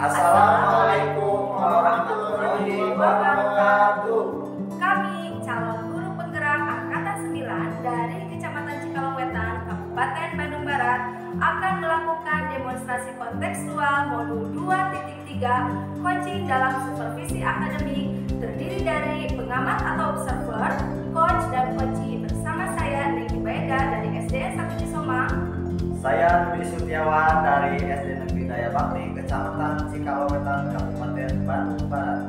Assalamualaikum warahmatullahi wabarakatuh. Kami calon guru penggerak Angkatan 9 dari Kecamatan Cikalong Wetan, Kabupaten Bandung Barat akan melakukan demonstrasi kontekstual modul 2.3 coaching dalam supervisi akademik terdiri dari pengamat atau observer, coach dan coachee bersama saya Niki Baega dari SDN 1 Cisoma. Saya Dwi Sutiawan dari SD Negeri Daya Bakti, Kecamatan Cikalong Wetan, Kabupaten Bandung Barat.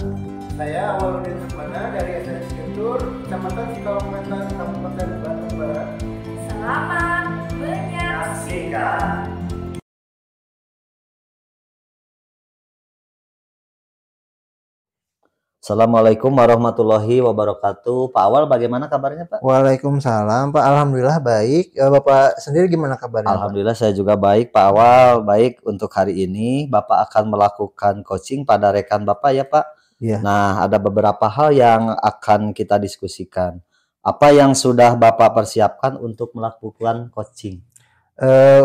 Saya Awaludin Sukmana dari SD Cikuntur, Kecamatan Cikalong Wetan, Kabupaten Bandung Barat. Selamat menyaksikan. Assalamualaikum warahmatullahi wabarakatuh. Pak Awal, bagaimana kabarnya Pak? Waalaikumsalam Pak, Alhamdulillah baik. Bapak sendiri gimana kabarnya? Alhamdulillah saya juga baik Pak Awal. Baik, untuk hari ini Bapak akan melakukan coaching pada rekan Bapak ya Pak? Iya. Nah, ada beberapa hal yang akan kita diskusikan. Apa yang sudah Bapak persiapkan untuk melakukan coaching?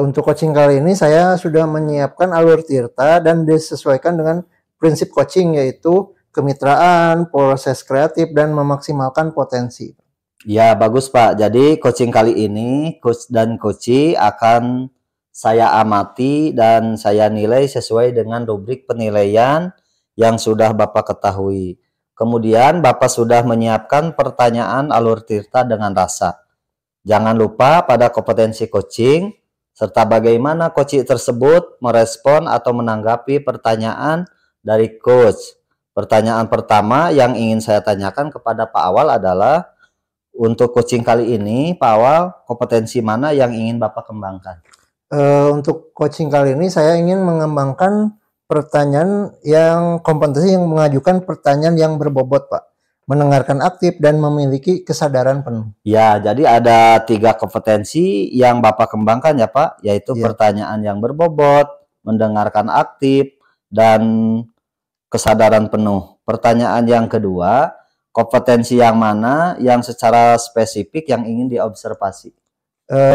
Untuk coaching kali ini saya sudah menyiapkan alur tirta dan disesuaikan dengan prinsip coaching, yaitu kemitraan, proses kreatif, dan memaksimalkan potensi. Ya, bagus Pak. Jadi coaching kali ini, coach dan coachee akan saya amati dan saya nilai sesuai dengan rubrik penilaian yang sudah Bapak ketahui. Kemudian Bapak sudah menyiapkan pertanyaan alur tirta dengan rasa. Jangan lupa pada kompetensi coaching, serta bagaimana coachee tersebut merespon atau menanggapi pertanyaan dari coach. Pertanyaan pertama yang ingin saya tanyakan kepada Pak Awal adalah, untuk coaching kali ini, Pak Awal, kompetensi mana yang ingin Bapak kembangkan? Untuk coaching kali ini saya ingin mengembangkan pertanyaan yang kompetensi yang mengajukan pertanyaan yang berbobot Pak. Mendengarkan aktif dan memiliki kesadaran penuh. Ya, jadi ada 3 kompetensi yang Bapak kembangkan ya Pak, yaitu pertanyaan yang berbobot, mendengarkan aktif, dan kesadaran penuh. Pertanyaan yang kedua, kompetensi yang mana yang secara spesifik yang ingin diobservasi?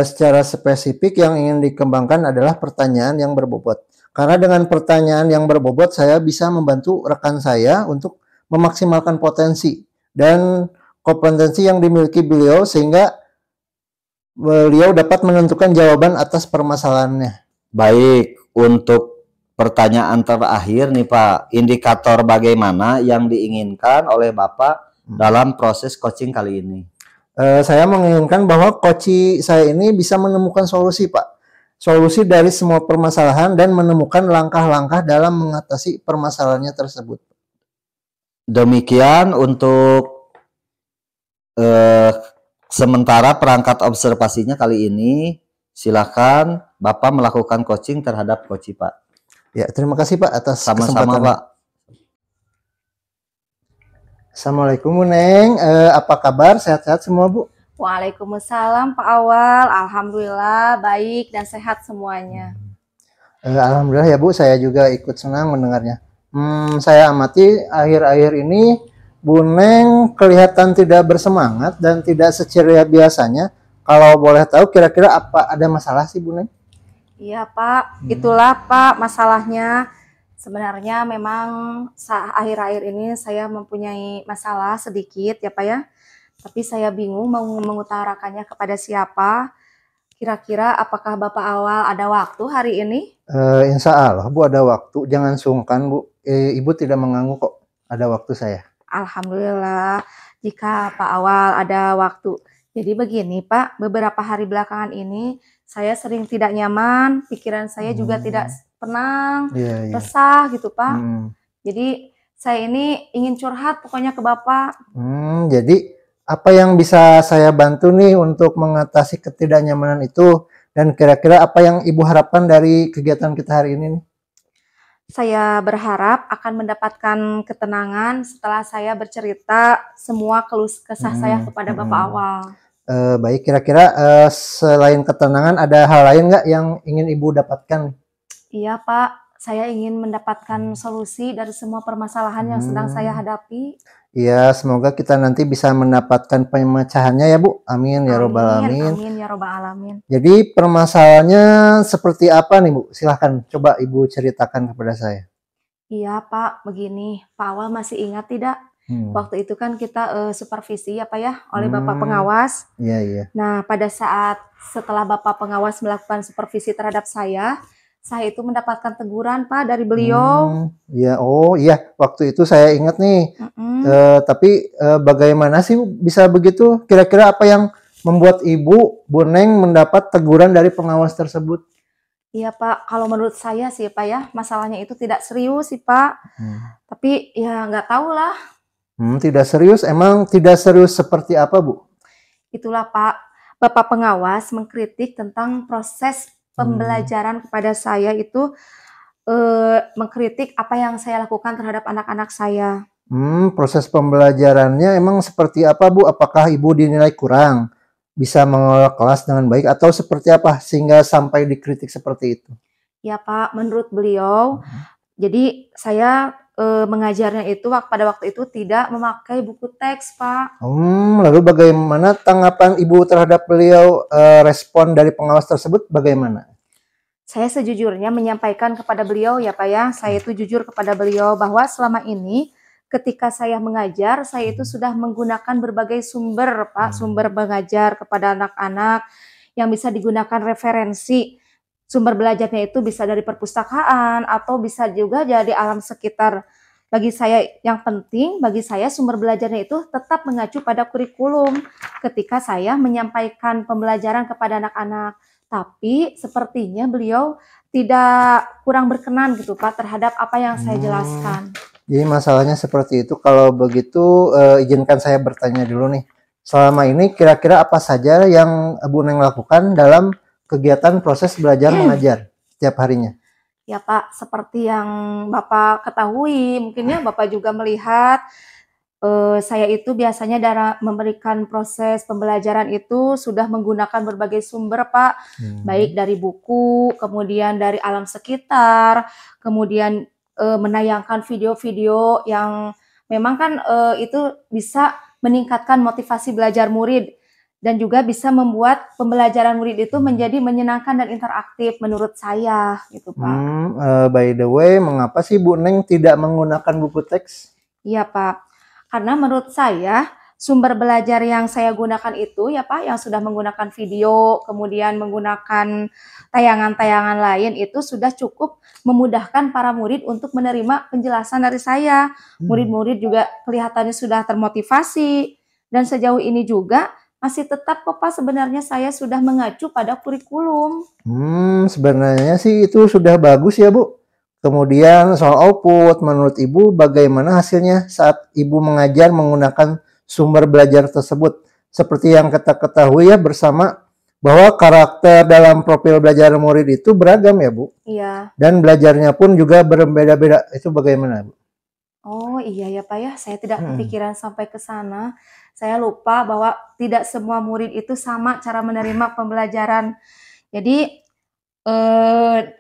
Secara spesifik yang ingin dikembangkan adalah pertanyaan yang berbobot. Karena dengan pertanyaan yang berbobot saya bisa membantu rekan saya untuk memaksimalkan potensi dan kompetensi yang dimiliki beliau sehingga beliau dapat menentukan jawaban atas permasalahannya. Baik, untuk pertanyaan terakhir nih Pak, indikator bagaimana yang diinginkan oleh Bapak dalam proses coaching kali ini? Saya menginginkan bahwa coachee saya ini bisa menemukan solusi Pak. Solusi dari semua permasalahan dan menemukan langkah-langkah dalam mengatasi permasalahannya tersebut. Demikian untuk sementara perangkat observasinya kali ini. Silakan Bapak melakukan coaching terhadap coachee Pak. Ya, terima kasih Pak atas sama-sama Pak. Assalamualaikum Bu Neng, apa kabar? Sehat-sehat semua Bu? Waalaikumsalam Pak Awal, alhamdulillah baik dan sehat semuanya. Alhamdulillah ya Bu, saya juga ikut senang mendengarnya. Saya amati akhir-akhir ini Bu Neng kelihatan tidak bersemangat dan tidak seceria biasanya. Kalau boleh tahu kira-kira apa ada masalah sih Bu Neng? Iya Pak, itulah Pak masalahnya. Sebenarnya memang akhir-akhir ini saya mempunyai masalah sedikit ya Pak ya. Tapi saya bingung mau mengutarakannya kepada siapa. Kira-kira apakah Bapak Awal ada waktu hari ini? Insya Allah Bu ada waktu. Jangan sungkan Bu. Ibu tidak mengganggu kok. Ada waktu saya. Alhamdulillah jika Pak Awal ada waktu. Jadi begini Pak, beberapa hari belakangan ini saya sering tidak nyaman, pikiran saya juga tidak tenang, resah gitu Pak. Jadi saya ini ingin curhat pokoknya ke Bapak. Jadi apa yang bisa saya bantu nih untuk mengatasi ketidaknyamanan itu, dan kira-kira apa yang Ibu harapkan dari kegiatan kita hari ini nih? Saya berharap akan mendapatkan ketenangan setelah saya bercerita semua keluh kesah saya kepada Bapak awal. Baik, kira-kira selain ketenangan ada hal lain nggak yang ingin Ibu dapatkan? Iya Pak, saya ingin mendapatkan solusi dari semua permasalahan yang sedang saya hadapi. Iya, semoga kita nanti bisa mendapatkan pemecahannya ya Bu. Amin ya robbal alamin. Amin ya robbal alamin. Jadi permasalahannya seperti apa nih Bu? Silahkan coba Ibu ceritakan kepada saya. Iya Pak, begini, Pak Awal masih ingat tidak? Waktu itu kan kita supervisi ya Pak ya, oleh Bapak pengawas. Iya, iya. Nah, pada saat setelah Bapak pengawas melakukan supervisi terhadap saya itu mendapatkan teguran Pak dari beliau. Iya, oh iya, waktu itu saya ingat nih. Tapi bagaimana sih bisa begitu? Kira-kira apa yang membuat Ibu, Bu Neng mendapat teguran dari pengawas tersebut? Iya Pak, kalau menurut saya sih Pak ya, masalahnya itu tidak serius sih Pak. Tapi ya nggak tahu lah. Tidak serius, emang tidak serius seperti apa Bu? Itulah Pak, Bapak pengawas mengkritik tentang proses pembelajaran kepada saya itu, mengkritik apa yang saya lakukan terhadap anak-anak saya. Proses pembelajarannya emang seperti apa Bu? Apakah Ibu dinilai kurang? Bisa mengelola kelas dengan baik atau seperti apa sehingga sampai dikritik seperti itu? Ya Pak, menurut beliau, jadi saya mengajarnya itu pada waktu itu tidak memakai buku teks Pak. Lalu bagaimana tanggapan Ibu terhadap beliau, respon dari pengawas tersebut bagaimana? Saya sejujurnya menyampaikan kepada beliau ya Pak ya, saya itu jujur kepada beliau bahwa selama ini ketika saya mengajar, saya itu sudah menggunakan berbagai sumber Pak, sumber mengajar kepada anak-anak yang bisa digunakan referensi. Sumber belajarnya itu bisa dari perpustakaan atau bisa juga dari alam sekitar. Bagi saya yang penting, bagi saya sumber belajarnya itu tetap mengacu pada kurikulum ketika saya menyampaikan pembelajaran kepada anak-anak. Tapi sepertinya beliau tidak kurang berkenan gitu Pak terhadap apa yang saya jelaskan. Jadi masalahnya seperti itu. Kalau begitu izinkan saya bertanya dulu nih. Selama ini kira-kira apa saja yang Bu Neng lakukan dalam kegiatan proses belajar mengajar setiap harinya? Ya Pak, seperti yang Bapak ketahui, mungkinnya Bapak juga melihat saya itu biasanya memberikan proses pembelajaran itu sudah menggunakan berbagai sumber Pak, baik dari buku, kemudian dari alam sekitar, kemudian menayangkan video-video yang memang kan itu bisa meningkatkan motivasi belajar murid dan juga bisa membuat pembelajaran murid itu menjadi menyenangkan dan interaktif menurut saya gitu Pak. By the way, mengapa sih Bu Neng tidak menggunakan buku teks? Iya Pak, karena menurut saya sumber belajar yang saya gunakan itu ya Pak, yang sudah menggunakan video, kemudian menggunakan tayangan-tayangan lain itu sudah cukup memudahkan para murid untuk menerima penjelasan dari saya. Murid-murid juga kelihatannya sudah termotivasi dan sejauh ini juga masih tetap kok Pak, sebenarnya saya sudah mengacu pada kurikulum. Sebenarnya sih itu sudah bagus ya Bu. Kemudian soal output, menurut Ibu bagaimana hasilnya saat Ibu mengajar menggunakan sumber belajar tersebut? Seperti yang kita ketahui ya bersama bahwa karakter dalam profil belajar murid itu beragam ya Bu? Iya. Dan belajarnya pun juga berbeda-beda. Itu bagaimana Bu? Oh iya ya Pak ya, saya tidak kepikiran sampai ke sana. Saya lupa bahwa tidak semua murid itu sama cara menerima pembelajaran. Jadi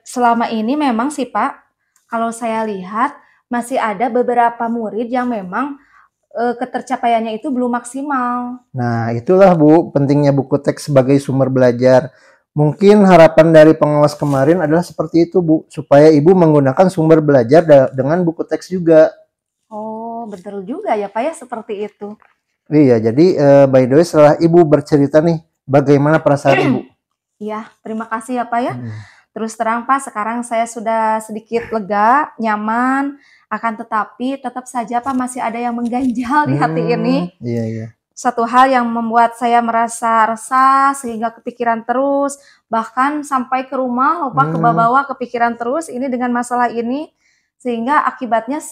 selama ini memang sih Pak, kalau saya lihat masih ada beberapa murid yang memang ketercapaiannya itu belum maksimal. Nah itulah Bu, pentingnya buku teks sebagai sumber belajar. Mungkin harapan dari pengawas kemarin adalah seperti itu Bu, supaya Ibu menggunakan sumber belajar dengan buku teks juga. Oh betul juga ya Pak ya, seperti itu. Iya, jadi by the way setelah Ibu bercerita nih, bagaimana perasaan Ibu? Iya, terima kasih ya Pak ya. Terus terang Pak, sekarang saya sudah sedikit lega, nyaman, akan tetapi tetap saja Pak masih ada yang mengganjal di hati ini. Iya, iya. Satu hal yang membuat saya merasa resah sehingga kepikiran terus, bahkan sampai ke rumah lupa kebawa kepikiran terus ini dengan masalah ini, sehingga akibatnya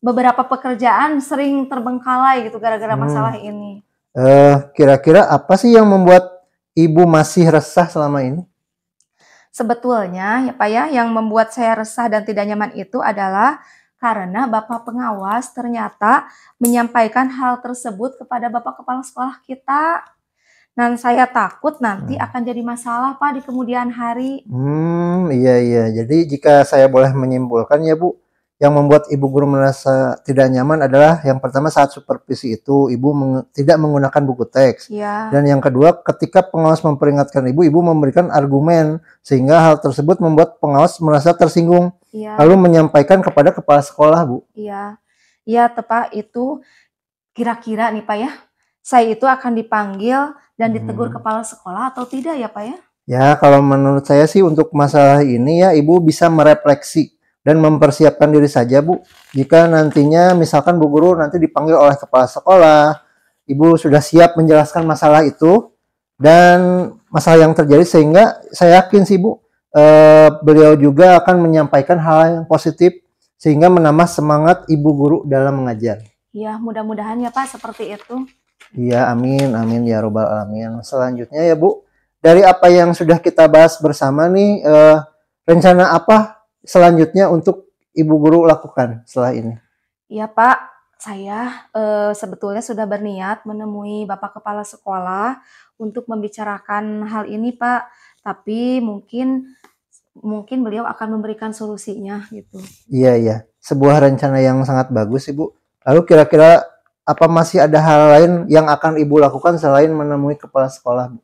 beberapa pekerjaan sering terbengkalai gitu gara-gara masalah ini. Kira-kira apa sih yang membuat Ibu masih resah selama ini? Sebetulnya ya Pak ya, yang membuat saya resah dan tidak nyaman itu adalah karena Bapak pengawas ternyata menyampaikan hal tersebut kepada Bapak kepala sekolah kita. Dan saya takut nanti akan jadi masalah Pak di kemudian hari. Iya iya. Jadi jika saya boleh menyimpulkan ya Bu, yang membuat Ibu guru merasa tidak nyaman adalah yang pertama saat supervisi itu Ibu tidak menggunakan buku teks. Ya, Dan yang kedua ketika pengawas memperingatkan Ibu, Ibu memberikan argumen sehingga hal tersebut membuat pengawas merasa tersinggung. iya, Lalu menyampaikan kepada kepala sekolah Bu. iya. Iya Pak, itu kira-kira nih Pak ya, saya itu akan dipanggil dan ditegur kepala sekolah atau tidak ya Pak ya? Ya, kalau menurut saya sih untuk masalah ini ya Ibu bisa merefleksi dan mempersiapkan diri saja Bu. Jika nantinya misalkan Bu Guru nanti dipanggil oleh kepala sekolah, Ibu sudah siap menjelaskan masalah itu dan masalah yang terjadi sehingga saya yakin sih Bu, beliau juga akan menyampaikan hal yang positif sehingga menambah semangat Ibu Guru dalam mengajar. Iya, mudah-mudahan ya Pak seperti itu. Iya, amin, amin ya robbal alamin. Selanjutnya ya Bu, dari apa yang sudah kita bahas bersama nih, rencana apa selanjutnya untuk Ibu Guru lakukan setelah ini? Iya Pak, saya sebetulnya sudah berniat menemui Bapak Kepala Sekolah untuk membicarakan hal ini Pak. Tapi mungkin beliau akan memberikan solusinya gitu. Iya, iya. Sebuah rencana yang sangat bagus Ibu. Lalu kira-kira apa masih ada hal lain yang akan Ibu lakukan selain menemui kepala sekolah, Bu?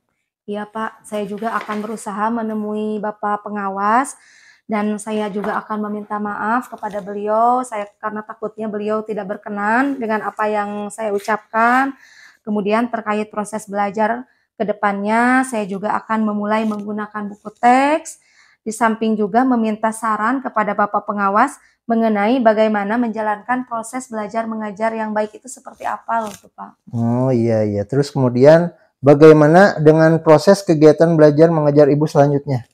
Iya Pak, saya juga akan berusaha menemui Bapak pengawas dan saya juga akan meminta maaf kepada beliau karena takutnya beliau tidak berkenan dengan apa yang saya ucapkan. Kemudian terkait proses belajar ke depannya, saya juga akan memulai menggunakan buku teks. Di samping juga meminta saran kepada Bapak pengawas mengenai bagaimana menjalankan proses belajar mengajar yang baik itu seperti apa loh tuh Pak. Oh iya iya. Terus kemudian bagaimana dengan proses kegiatan belajar mengajar Ibu selanjutnya?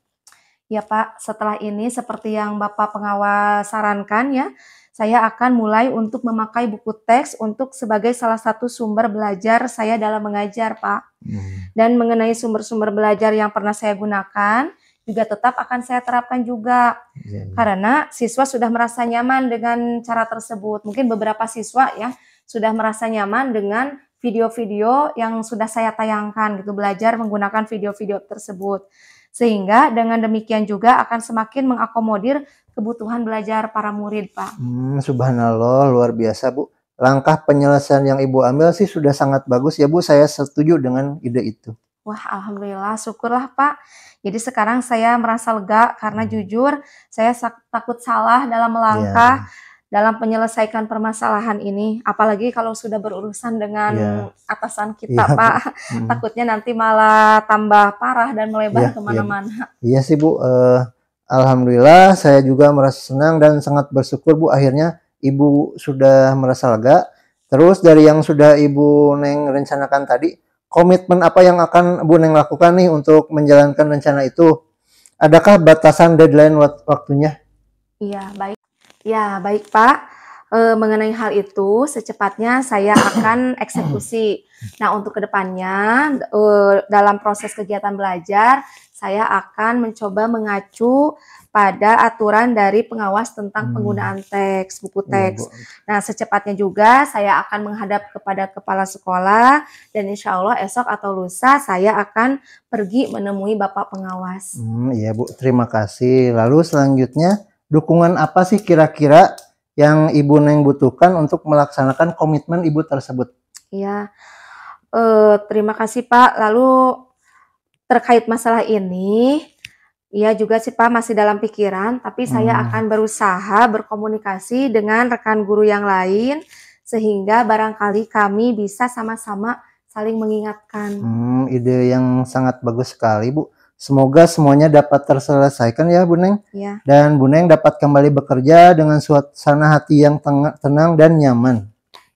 Ya Pak, setelah ini seperti yang Bapak pengawas sarankan ya, saya akan mulai untuk memakai buku teks untuk sebagai salah satu sumber belajar saya dalam mengajar Pak. Dan mengenai sumber-sumber belajar yang pernah saya gunakan, juga tetap akan saya terapkan juga. Karena siswa sudah merasa nyaman dengan cara tersebut. Mungkin beberapa siswa ya sudah merasa nyaman dengan video-video yang sudah saya tayangkan gitu, belajar menggunakan video-video tersebut. Sehingga dengan demikian juga akan semakin mengakomodir kebutuhan belajar para murid, Pak. Subhanallah, luar biasa Bu. Langkah penyelesaian yang Ibu ambil sih sudah sangat bagus ya Bu. Saya setuju dengan ide itu. Wah, alhamdulillah, syukurlah Pak. Jadi sekarang saya merasa lega karena jujur saya takut salah dalam melangkah dalam menyelesaikan permasalahan ini. Apalagi kalau sudah berurusan dengan atasan kita Pak. Takutnya nanti malah tambah parah dan melebar kemana-mana. Iya sih Bu. Alhamdulillah saya juga merasa senang dan sangat bersyukur Bu. Akhirnya Ibu sudah merasa lega. Terus dari yang sudah Ibu Neng rencanakan tadi, komitmen apa yang akan Bu Neng lakukan nih untuk menjalankan rencana itu? Adakah batasan deadline waktunya? Iya, baik. Ya, baik Pak. Mengenai hal itu, secepatnya saya akan eksekusi. Nah, untuk kedepannya, dalam proses kegiatan belajar, saya akan mencoba mengacu pada aturan dari pengawas tentang penggunaan teks, buku teks. Nah, secepatnya juga saya akan menghadap kepada kepala sekolah dan insya Allah esok atau lusa saya akan pergi menemui Bapak pengawas. Iya Bu, terima kasih. Lalu selanjutnya, dukungan apa sih kira-kira yang Ibu Neng butuhkan untuk melaksanakan komitmen Ibu tersebut? Iya, terima kasih Pak. Lalu terkait masalah ini, iya juga sih Pak masih dalam pikiran, tapi saya akan berusaha berkomunikasi dengan rekan guru yang lain sehingga barangkali kami bisa sama-sama saling mengingatkan. Ide yang sangat bagus sekali Bu. Semoga semuanya dapat terselesaikan ya Bu Neng. Ya. Dan Bu Neng dapat kembali bekerja dengan suasana hati yang tenang dan nyaman.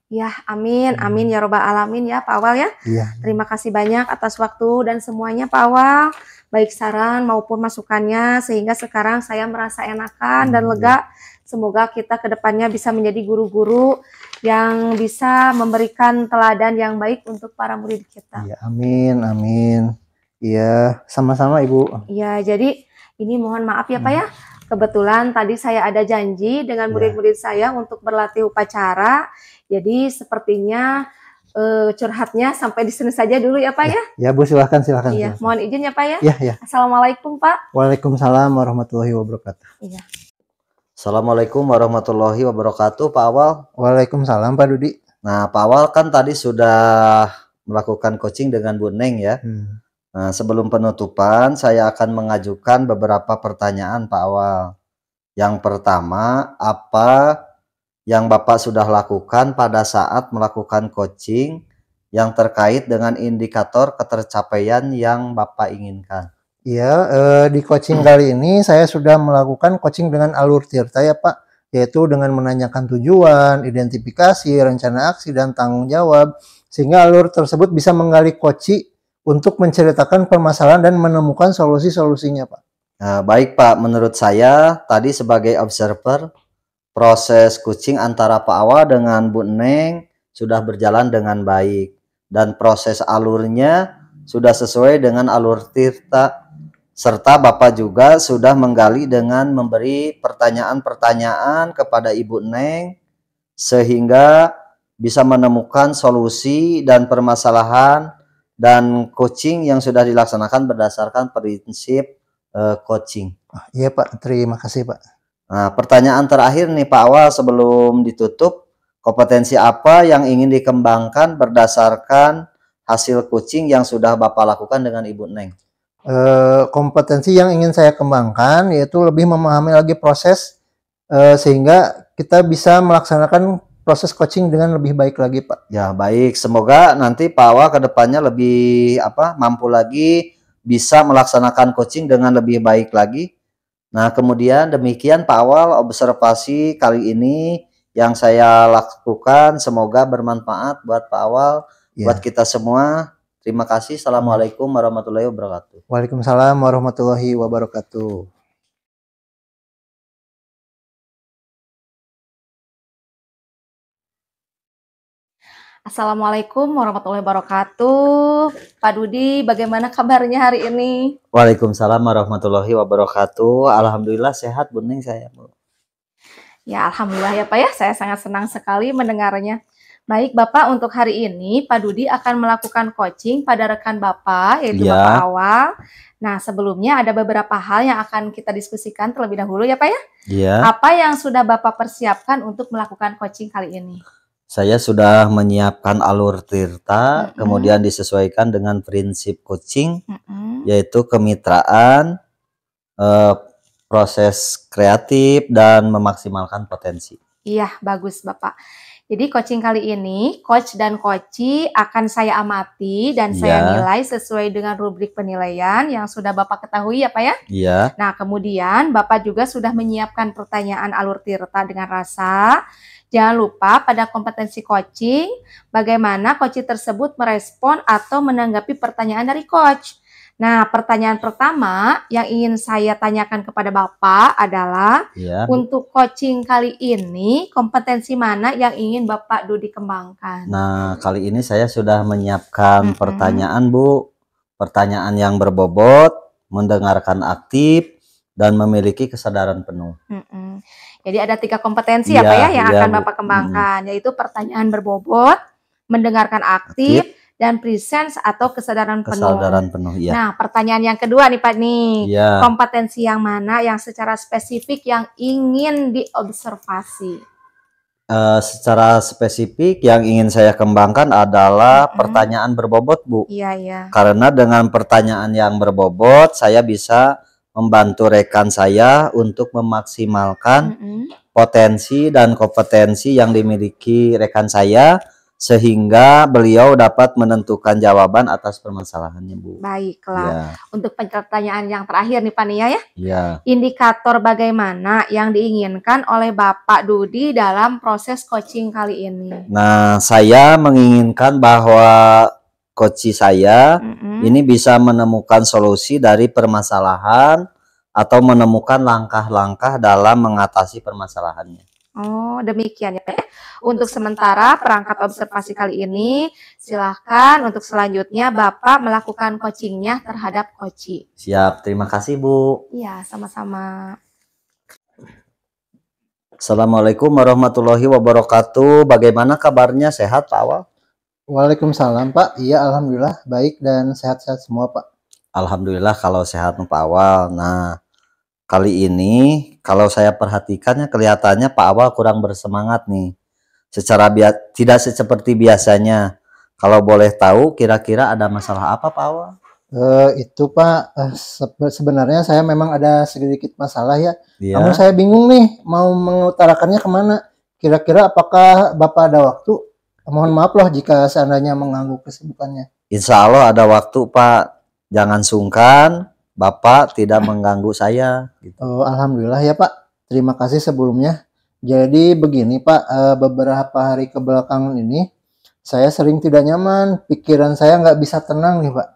Ya, amin, amin ya robbal alamin ya Pak Awal ya. Terima kasih banyak atas waktu dan semuanya Pak Awal. Baik saran maupun masukannya sehingga sekarang saya merasa enakan dan lega. Semoga kita kedepannya bisa menjadi guru-guru yang bisa memberikan teladan yang baik untuk para murid kita. Ya, amin, amin. Iya, sama-sama Ibu. Iya, jadi Ini mohon maaf ya Pak ya. Kebetulan tadi saya ada janji dengan murid-murid saya untuk berlatih upacara. Jadi sepertinya curhatnya sampai di sini saja dulu ya Pak ya. Ya Bu, silahkan. Iya, mohon izin ya Pak ya. Ya. Assalamualaikum Pak. Waalaikumsalam warahmatullahi wabarakatuh. Iya. Assalamualaikum warahmatullahi wabarakatuh, Pak Awal. Waalaikumsalam Pak Dudi. Nah, Pak Awal kan tadi sudah melakukan coaching dengan Bu Neng ya. Nah, sebelum penutupan, saya akan mengajukan beberapa pertanyaan Pak Awal. Yang pertama, apa yang Bapak sudah lakukan pada saat melakukan coaching yang terkait dengan indikator ketercapaian yang Bapak inginkan? Iya, di coaching kali ini saya sudah melakukan coaching dengan alur tirta ya Pak, yaitu dengan menanyakan tujuan, identifikasi, rencana aksi, dan tanggung jawab, sehingga alur tersebut bisa menggali coaching untuk menceritakan permasalahan dan menemukan solusi-solusinya Pak. Nah, baik Pak, menurut saya tadi sebagai observer, proses coaching antara Pak Awal dengan Bu Neng sudah berjalan dengan baik. Dan proses alurnya sudah sesuai dengan alur tirta. Serta Bapak juga sudah menggali dengan memberi pertanyaan-pertanyaan kepada Ibu Neng. Sehingga bisa menemukan solusi dan permasalahan dan coaching yang sudah dilaksanakan berdasarkan prinsip coaching. Iya Pak, terima kasih Pak. Nah, pertanyaan terakhir nih Pak Awal sebelum ditutup, kompetensi apa yang ingin dikembangkan berdasarkan hasil coaching yang sudah Bapak lakukan dengan Ibu Neng? Kompetensi yang ingin saya kembangkan yaitu lebih memahami lagi proses sehingga kita bisa melaksanakan proses coaching dengan lebih baik lagi Pak. Ya baik, semoga nanti Pak Awal kedepannya lebih mampu lagi bisa melaksanakan coaching dengan lebih baik lagi. Nah, kemudian demikian Pak Awal observasi kali ini yang saya lakukan, semoga bermanfaat buat Pak Awal, buat kita semua. Terima kasih. Assalamualaikum warahmatullahi wabarakatuh. Waalaikumsalam warahmatullahi wabarakatuh. Assalamualaikum warahmatullahi wabarakatuh. Pak Dudi, bagaimana kabarnya hari ini? Waalaikumsalam warahmatullahi wabarakatuh. Alhamdulillah sehat Bu Neng saya, Bu. Ya, alhamdulillah ya Pak ya. Saya sangat senang sekali mendengarnya. Baik Bapak, untuk hari ini Pak Dudi akan melakukan coaching pada rekan Bapak, yaitu Bapak Awal. Nah, sebelumnya ada beberapa hal yang akan kita diskusikan terlebih dahulu ya Pak ya. Iya. Apa yang sudah Bapak persiapkan untuk melakukan coaching kali ini? Saya sudah menyiapkan alur tirta, kemudian disesuaikan dengan prinsip coaching, yaitu kemitraan, proses kreatif, dan memaksimalkan potensi. Iya, bagus Bapak. Jadi coaching kali ini, coach dan coachee akan saya amati dan saya nilai sesuai dengan rubrik penilaian yang sudah Bapak ketahui ya Pak ya? Iya. Nah, kemudian Bapak juga sudah menyiapkan pertanyaan alur tirta dengan rasa. Jangan lupa pada kompetensi coaching, bagaimana coachee tersebut merespon atau menanggapi pertanyaan dari coach. Nah, pertanyaan pertama yang ingin saya tanyakan kepada Bapak adalah, untuk coaching kali ini, kompetensi mana yang ingin Bapak Dudi kembangkan? Nah, kali ini saya sudah menyiapkan pertanyaan, Bu. Pertanyaan yang berbobot, mendengarkan aktif, dan memiliki kesadaran penuh. Jadi ada 3 kompetensi ya Pak ya yang akan Bapak kembangkan, yaitu pertanyaan berbobot, mendengarkan aktif, dan presence atau kesadaran penuh. Nah, pertanyaan yang kedua nih Pak nih, kompetensi yang mana yang secara spesifik yang ingin diobservasi? Secara spesifik yang ingin saya kembangkan adalah pertanyaan berbobot, Bu. Iya. Karena dengan pertanyaan yang berbobot, saya bisa membantu rekan saya untuk memaksimalkan potensi dan kompetensi yang dimiliki rekan saya, sehingga beliau dapat menentukan jawaban atas permasalahannya, Bu. Baiklah. Untuk pertanyaan yang terakhir nih Pak Nia ya. Iya. Indikator bagaimana yang diinginkan oleh Bapak Dudi dalam proses coaching kali ini? Nah, saya menginginkan bahwa coach saya ini bisa menemukan solusi dari permasalahan atau menemukan langkah-langkah dalam mengatasi permasalahannya. Oh, demikian ya, Pak. Untuk sementara perangkat observasi kali ini, silahkan untuk selanjutnya Bapak melakukan coachingnya terhadap Koci. Siap, terima kasih Bu. Iya, sama-sama. Assalamualaikum warahmatullahi wabarakatuh. Bagaimana kabarnya? Sehat Pak Awal? Waalaikumsalam Pak. Iya, alhamdulillah baik dan sehat-sehat semua Pak. Alhamdulillah kalau sehat Pak Awal. Nah, kali ini kalau saya perhatikannya kelihatannya Pak Awal kurang bersemangat nih. Tidak seperti biasanya. Kalau boleh tahu kira-kira ada masalah apa Pak Awal? Itu Pak, sebenarnya saya memang ada sedikit masalah ya. Iya. Namun saya bingung nih mau mengutarakannya kemana. Kira-kira apakah Bapak ada waktu? Mohon maaf loh jika seandainya mengganggu kesibukannya. Insya Allah ada waktu Pak. Jangan sungkan, Bapak tidak mengganggu saya. Gitu. Alhamdulillah ya Pak. Terima kasih sebelumnya. Jadi begini Pak, beberapa hari kebelakangan ini saya sering tidak nyaman. Pikiran saya nggak bisa tenang nih Pak.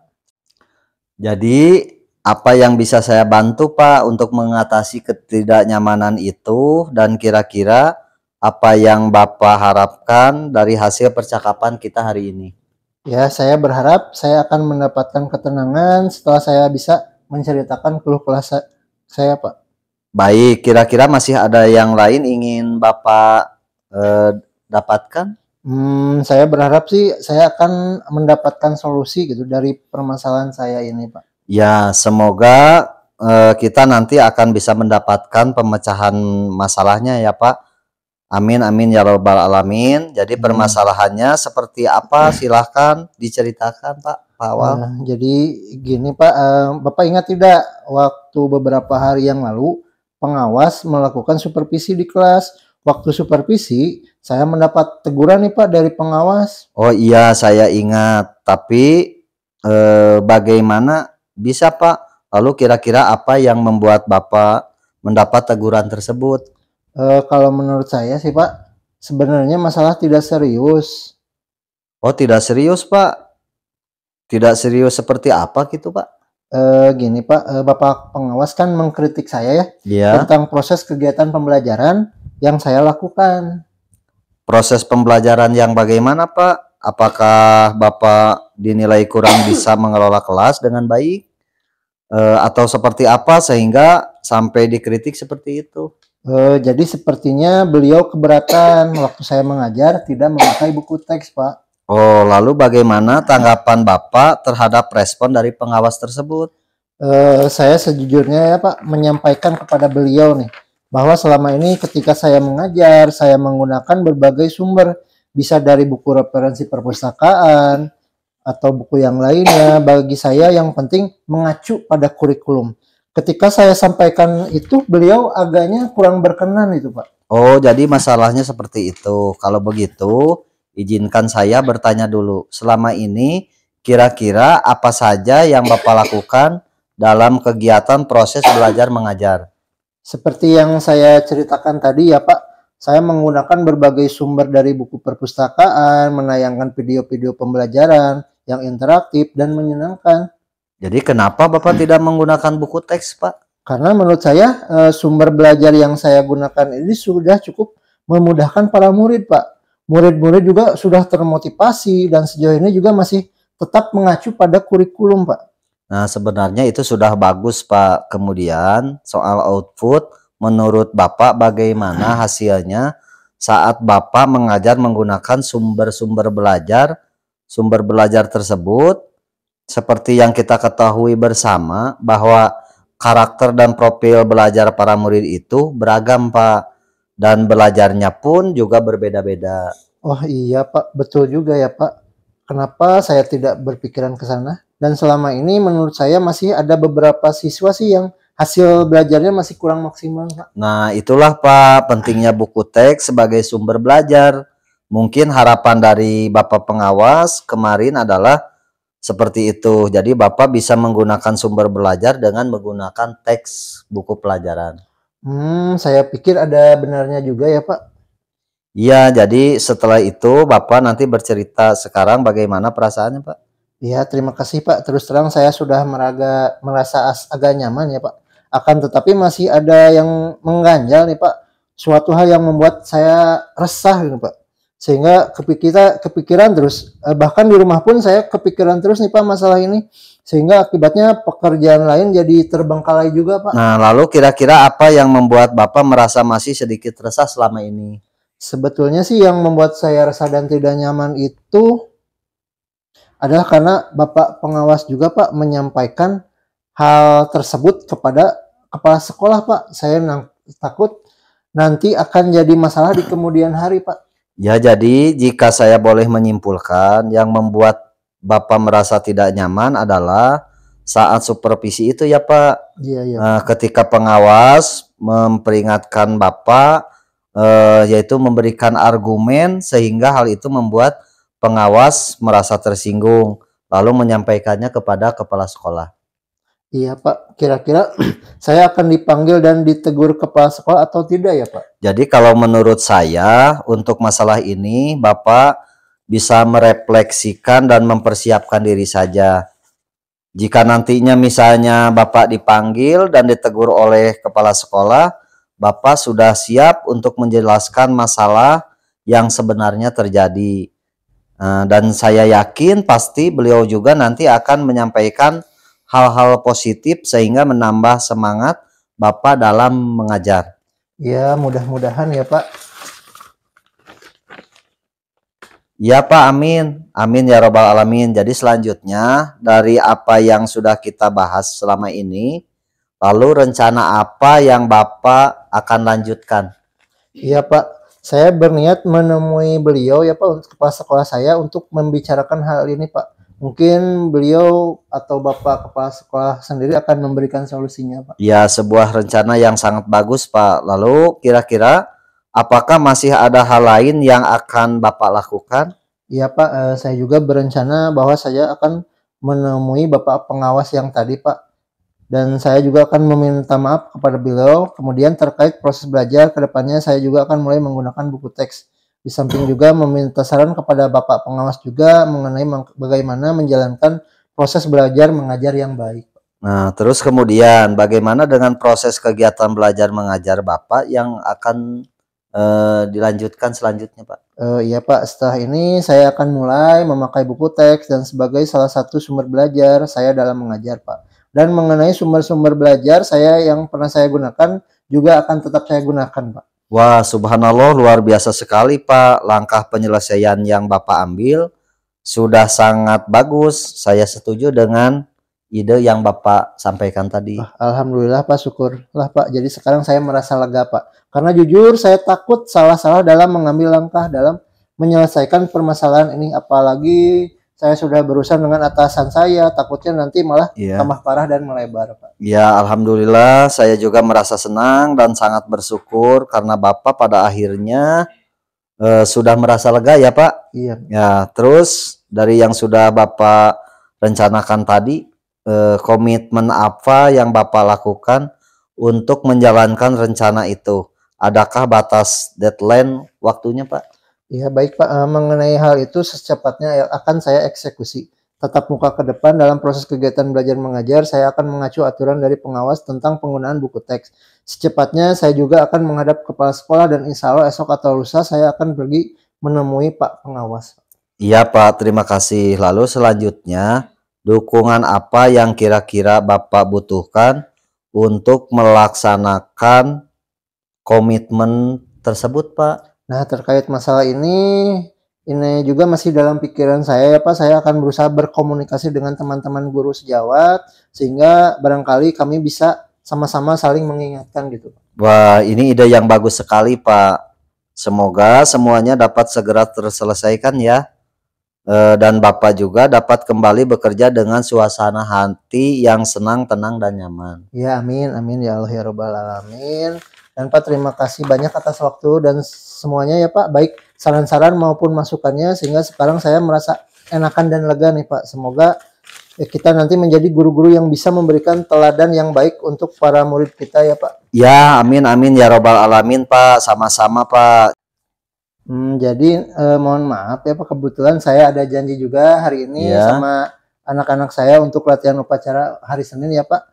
Jadi apa yang bisa saya bantu Pak untuk mengatasi ketidaknyamanan itu, dan kira-kira apa yang Bapak harapkan dari hasil percakapan kita hari ini? Ya, saya berharap saya akan mendapatkan ketenangan setelah saya bisa menceritakan keluh kesah saya Pak. Baik, kira-kira masih ada yang lain ingin Bapak dapatkan? Saya berharap sih saya akan mendapatkan solusi gitu dari permasalahan saya ini Pak. Ya, semoga kita nanti akan bisa mendapatkan pemecahan masalahnya ya Pak. Amin amin ya robbal alamin. Jadi permasalahannya seperti apa? Silahkan diceritakan Pak Awal. Jadi gini Pak, Bapak ingat tidak waktu beberapa hari yang lalu pengawas melakukan supervisi di kelas. Waktu supervisi saya mendapat teguran nih Pak dari pengawas. Oh iya saya ingat. Tapi bagaimana bisa Pak? Lalu kira-kira apa yang membuat Bapak mendapat teguran tersebut? Kalau menurut saya sih Pak, sebenarnya masalah tidak serius. Oh tidak serius Pak? Tidak serius seperti apa gitu Pak? Gini Pak, Bapak pengawas kan mengkritik saya ya tentang proses kegiatan pembelajaran yang saya lakukan. Proses pembelajaran yang bagaimana Pak? Apakah Bapak dinilai kurang bisa mengelola kelas dengan baik? Atau seperti apa sehingga sampai dikritik seperti itu? Jadi sepertinya beliau keberatan waktu saya mengajar tidak memakai buku teks Pak. Oh, lalu bagaimana tanggapan Bapak terhadap respon dari pengawas tersebut? Saya sejujurnya ya Pak menyampaikan kepada beliau nih bahwa selama ini ketika saya mengajar, saya menggunakan berbagai sumber, bisa dari buku referensi perpustakaan atau buku yang lainnya. Bagi saya yang penting mengacu pada kurikulum. Ketika saya sampaikan itu, beliau agaknya kurang berkenan itu Pak. Oh, jadi masalahnya seperti itu. Kalau begitu, izinkan saya bertanya dulu. Selama ini, kira-kira apa saja yang Bapak lakukan dalam kegiatan proses belajar mengajar? Seperti yang saya ceritakan tadi ya Pak, saya menggunakan berbagai sumber dari buku perpustakaan, menayangkan video-video pembelajaran yang interaktif dan menyenangkan. Jadi kenapa Bapak tidak menggunakan buku teks Pak? Karena menurut saya sumber belajar yang saya gunakan ini sudah cukup memudahkan para murid Pak. Murid-murid juga sudah termotivasi dan sejauh ini juga masih tetap mengacu pada kurikulum Pak. Nah sebenarnya itu sudah bagus Pak. Kemudian soal output, menurut Bapak bagaimana hasilnya saat Bapak mengajar menggunakan sumber belajar tersebut? Seperti yang kita ketahui bersama bahwa karakter dan profil belajar para murid itu beragam Pak. Dan belajarnya pun juga berbeda-beda. Oh iya Pak, betul juga ya Pak. Kenapa saya tidak berpikiran ke sana? Dan selama ini menurut saya masih ada beberapa siswa sih yang hasil belajarnya masih kurang maksimal Pak. Nah itulah Pak pentingnya buku teks sebagai sumber belajar. Mungkin harapan dari Bapak pengawas kemarin adalah seperti itu. Jadi Bapak bisa menggunakan sumber belajar dengan menggunakan teks buku pelajaran. Saya pikir ada benarnya juga ya Pak. Iya, jadi setelah itu Bapak nanti bercerita sekarang bagaimana perasaannya Pak. Ya, terima kasih Pak. Terus terang saya sudah merasa agak nyaman ya Pak. Akan tetapi masih ada yang mengganjal nih Pak. suatu hal yang membuat saya resah gitu Pak. Sehingga kepikiran terus, bahkan di rumah pun saya kepikiran terus nih Pak masalah ini. Sehingga akibatnya pekerjaan lain jadi terbengkalai juga Pak. Nah, lalu kira-kira apa yang membuat Bapak merasa masih sedikit resah selama ini? Sebetulnya sih yang membuat saya resah dan tidak nyaman itu adalah karena Bapak pengawas juga Pak menyampaikan hal tersebut kepada kepala sekolah Pak. Saya takut nanti akan jadi masalah di kemudian hari Pak. Ya, jadi jika saya boleh menyimpulkan, yang membuat Bapak merasa tidak nyaman adalah saat supervisi itu ya Pak. Iya, iya. Ketika pengawas memperingatkan Bapak, yaitu memberikan argumen sehingga hal itu membuat pengawas merasa tersinggung, lalu menyampaikannya kepada kepala sekolah. Iya Pak, kira-kira saya akan dipanggil dan ditegur kepala sekolah atau tidak ya Pak? Jadi kalau menurut saya untuk masalah ini Bapak bisa merefleksikan dan mempersiapkan diri saja. Jika nantinya misalnya Bapak dipanggil dan ditegur oleh kepala sekolah, Bapak sudah siap untuk menjelaskan masalah yang sebenarnya terjadi. Dan saya yakin pasti beliau juga nanti akan menyampaikan hal-hal positif sehingga menambah semangat Bapak dalam mengajar. Ya, mudah-mudahan ya Pak. Ya Pak, amin. Amin ya robbal alamin. Jadi selanjutnya dari apa yang sudah kita bahas selama ini, lalu rencana apa yang Bapak akan lanjutkan? Iya Pak, saya berniat menemui beliau ya Pak, untuk kepala sekolah saya untuk membicarakan hal ini Pak. Mungkin beliau atau Bapak kepala sekolah sendiri akan memberikan solusinya Pak. Ya, sebuah rencana yang sangat bagus Pak. Lalu kira-kira apakah masih ada hal lain yang akan Bapak lakukan? Iya Pak, saya juga berencana bahwa saya akan menemui Bapak pengawas yang tadi Pak. Dan saya juga akan meminta maaf kepada beliau. Kemudian terkait proses belajar ke depannya saya juga akan mulai menggunakan buku teks. Di samping juga meminta saran kepada Bapak pengawas juga mengenai bagaimana menjalankan proses belajar mengajar yang baik. Nah, terus kemudian bagaimana dengan proses kegiatan belajar mengajar Bapak yang akan dilanjutkan selanjutnya Pak? Iya Pak, setelah ini saya akan mulai memakai buku teks dan sebagai salah satu sumber belajar saya dalam mengajar Pak. Dan mengenai sumber-sumber belajar saya yang pernah saya gunakan juga akan tetap saya gunakan Pak. Wah, subhanallah, luar biasa sekali Pak. Langkah penyelesaian yang Bapak ambil sudah sangat bagus. Saya setuju dengan ide yang Bapak sampaikan tadi. Alhamdulillah Pak, syukurlah Pak. Jadi sekarang saya merasa lega Pak. Karena jujur saya takut salah-salah dalam mengambil langkah dalam menyelesaikan permasalahan ini. Apalagi saya sudah berurusan dengan atasan saya, takutnya nanti malah tambah parah dan melebar Pak. Ya, alhamdulillah saya juga merasa senang dan sangat bersyukur karena Bapak pada akhirnya sudah merasa lega ya Pak. Iya. Ya, terus dari yang sudah Bapak rencanakan tadi, komitmen apa yang Bapak lakukan untuk menjalankan rencana itu? Adakah batas deadline waktunya Pak? Iya baik Pak, mengenai hal itu secepatnya akan saya eksekusi. Tatap muka ke depan dalam proses kegiatan belajar mengajar, saya akan mengacu aturan dari pengawas tentang penggunaan buku teks. Secepatnya saya juga akan menghadap kepala sekolah dan insya Allah esok atau lusa saya akan pergi menemui Pak pengawas. Iya Pak, terima kasih. Lalu selanjutnya, dukungan apa yang kira-kira Bapak butuhkan untuk melaksanakan komitmen tersebut Pak? Nah, terkait masalah ini juga masih dalam pikiran saya ya Pak. Saya akan berusaha berkomunikasi dengan teman-teman guru sejawat sehingga barangkali kami bisa sama-sama saling mengingatkan gitu. Wah, ini ide yang bagus sekali Pak. Semoga semuanya dapat segera terselesaikan ya. Dan Bapak juga dapat kembali bekerja dengan suasana hati yang senang, tenang, dan nyaman. Ya, amin, amin ya Allah ya Rabbal Alamin. Dan Pak, terima kasih banyak atas waktu dan semuanya ya Pak, baik saran-saran maupun masukannya, sehingga sekarang saya merasa enakan dan lega nih Pak. Semoga kita nanti menjadi guru-guru yang bisa memberikan teladan yang baik untuk para murid kita ya Pak. Ya, amin amin ya robbal alamin Pak, sama-sama Pak. Jadi mohon maaf ya Pak, kebetulan saya ada janji juga hari ini sama anak-anak saya untuk latihan upacara hari Senin ya Pak.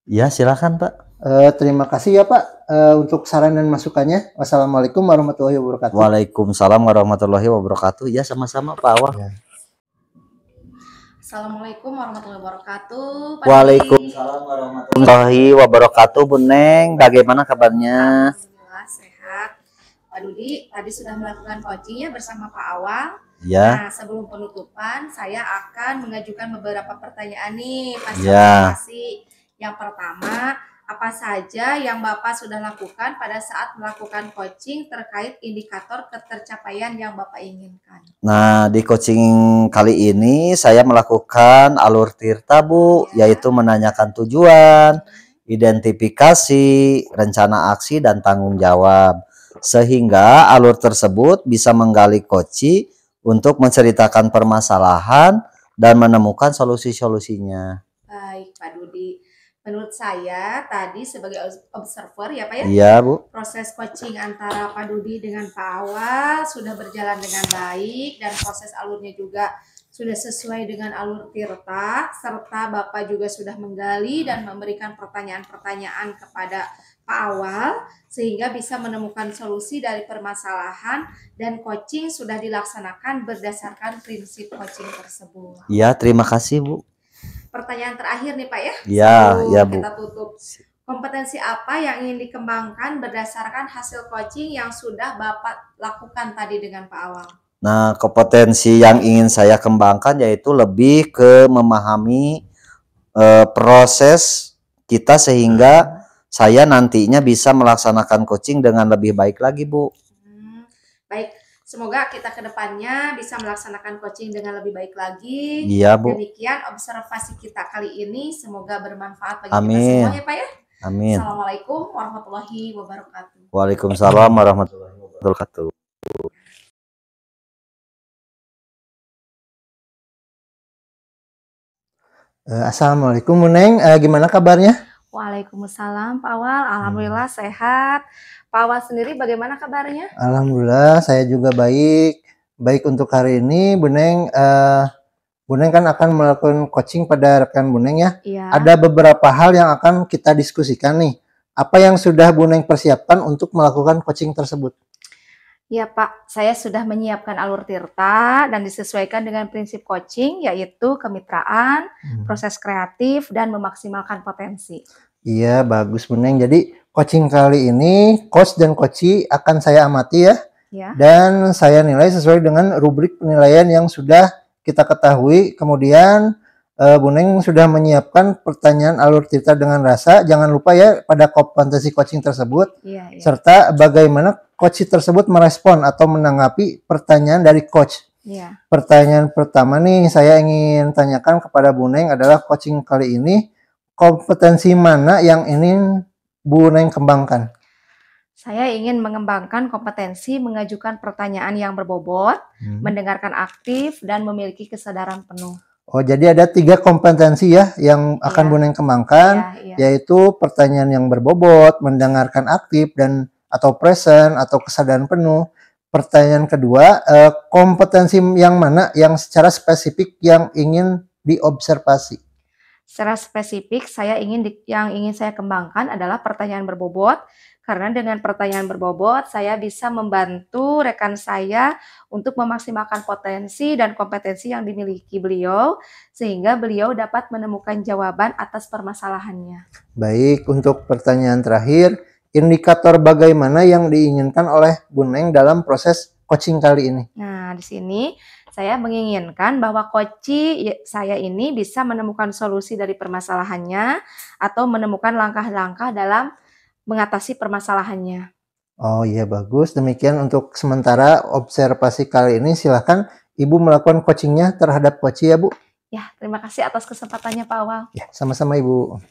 Ya, silakan Pak. Terima kasih ya Pak untuk saran dan masukannya. Wassalamualaikum warahmatullahi wabarakatuh. Waalaikumsalam warahmatullahi wabarakatuh. Ya, sama-sama Pak Awang. Ya. Assalamualaikum warahmatullahi wabarakatuh. Pak Waalaikumsalam warahmatullahi wabarakatuh. Bu Neng, bagaimana kabarnya? Alhamdulillah sehat. Pak Dudi tadi sudah melakukan coaching ya bersama Pak Awang. Ya. Nah, sebelum penutupan saya akan mengajukan beberapa pertanyaan nih Pak Ya. Yang pertama, apa saja yang Bapak sudah lakukan pada saat melakukan coaching terkait indikator ketercapaian yang Bapak inginkan? Nah, di coaching kali ini saya melakukan alur tirta, Bu, yaitu menanyakan tujuan, identifikasi, rencana aksi, dan tanggung jawab. Sehingga alur tersebut bisa menggali coach untuk menceritakan permasalahan dan menemukan solusi-solusinya. Baik, Pak Dudi. Menurut saya tadi sebagai observer ya Pak ya. Iya Bu. Proses coaching antara Pak Dudi dengan Pak Awal sudah berjalan dengan baik dan proses alurnya juga sudah sesuai dengan alur tirta, serta Bapak juga sudah menggali dan memberikan pertanyaan-pertanyaan kepada Pak Awal sehingga bisa menemukan solusi dari permasalahan dan coaching sudah dilaksanakan berdasarkan prinsip coaching tersebut. Iya, terima kasih Bu. Pertanyaan terakhir nih Pak ya. Iya Bu. Kita tutup. Kompetensi apa yang ingin dikembangkan berdasarkan hasil coaching yang sudah Bapak lakukan tadi dengan Pak Awal? Nah, kompetensi yang ingin saya kembangkan yaitu lebih ke memahami proses kita sehingga saya nantinya bisa melaksanakan coaching dengan lebih baik lagi Bu. Baik. Semoga kita ke depannya bisa melaksanakan coaching dengan lebih baik lagi. Iya, Bu. Demikian observasi kita kali ini. Semoga bermanfaat bagi Amin. kita semua ya Pak ya. Amin. Assalamualaikum warahmatullahi wabarakatuh. Waalaikumsalam warahmatullahi wabarakatuh. Assalamualaikum Bu Neng, gimana kabarnya? Waalaikumsalam Pak Awal, alhamdulillah sehat. Pak Awal sendiri bagaimana kabarnya? Alhamdulillah saya juga baik. Baik untuk hari ini Bu Neng kan akan melakukan coaching pada rekan Bu Neng ya. Iya. Ada beberapa hal yang akan kita diskusikan nih. Apa yang sudah Bu Neng persiapkan untuk melakukan coaching tersebut? Ya Pak, saya sudah menyiapkan alur tirta dan disesuaikan dengan prinsip coaching yaitu kemitraan, proses kreatif, dan memaksimalkan potensi. Iya, bagus Bu Neng. Jadi coaching kali ini coach dan coachee akan saya amati ya. Dan saya nilai sesuai dengan rubrik penilaian yang sudah kita ketahui. Kemudian Bu Neng sudah menyiapkan pertanyaan alur tirta dengan rasa. Jangan lupa ya pada kompetensi coaching tersebut. Serta bagaimana coach tersebut merespon atau menanggapi pertanyaan dari coach. Pertanyaan pertama nih saya ingin tanyakan kepada Bu Neng adalah coaching kali ini kompetensi mana yang ingin Bu Neng kembangkan? Saya ingin mengembangkan kompetensi mengajukan pertanyaan yang berbobot, mendengarkan aktif, dan memiliki kesadaran penuh. Oh, jadi ada 3 kompetensi ya yang akan Bu Neng kembangkan, yaitu pertanyaan yang berbobot, mendengarkan aktif, dan atau present atau kesadaran penuh. Pertanyaan kedua, kompetensi yang mana yang secara spesifik yang ingin diobservasi? Secara spesifik, yang ingin saya kembangkan adalah pertanyaan berbobot, karena dengan pertanyaan berbobot, saya bisa membantu rekan saya untuk memaksimalkan potensi dan kompetensi yang dimiliki beliau, sehingga beliau dapat menemukan jawaban atas permasalahannya. Baik, untuk pertanyaan terakhir, indikator bagaimana yang diinginkan oleh Bu Neng dalam proses coaching kali ini? Nah, di sini saya menginginkan bahwa coachee saya ini bisa menemukan solusi dari permasalahannya atau menemukan langkah-langkah dalam mengatasi permasalahannya. Oh iya, bagus. Demikian untuk sementara observasi kali ini. Silahkan Ibu melakukan coachingnya terhadap coachee ya Bu. Ya, terima kasih atas kesempatannya Pak Awal. Ya, sama-sama Ibu.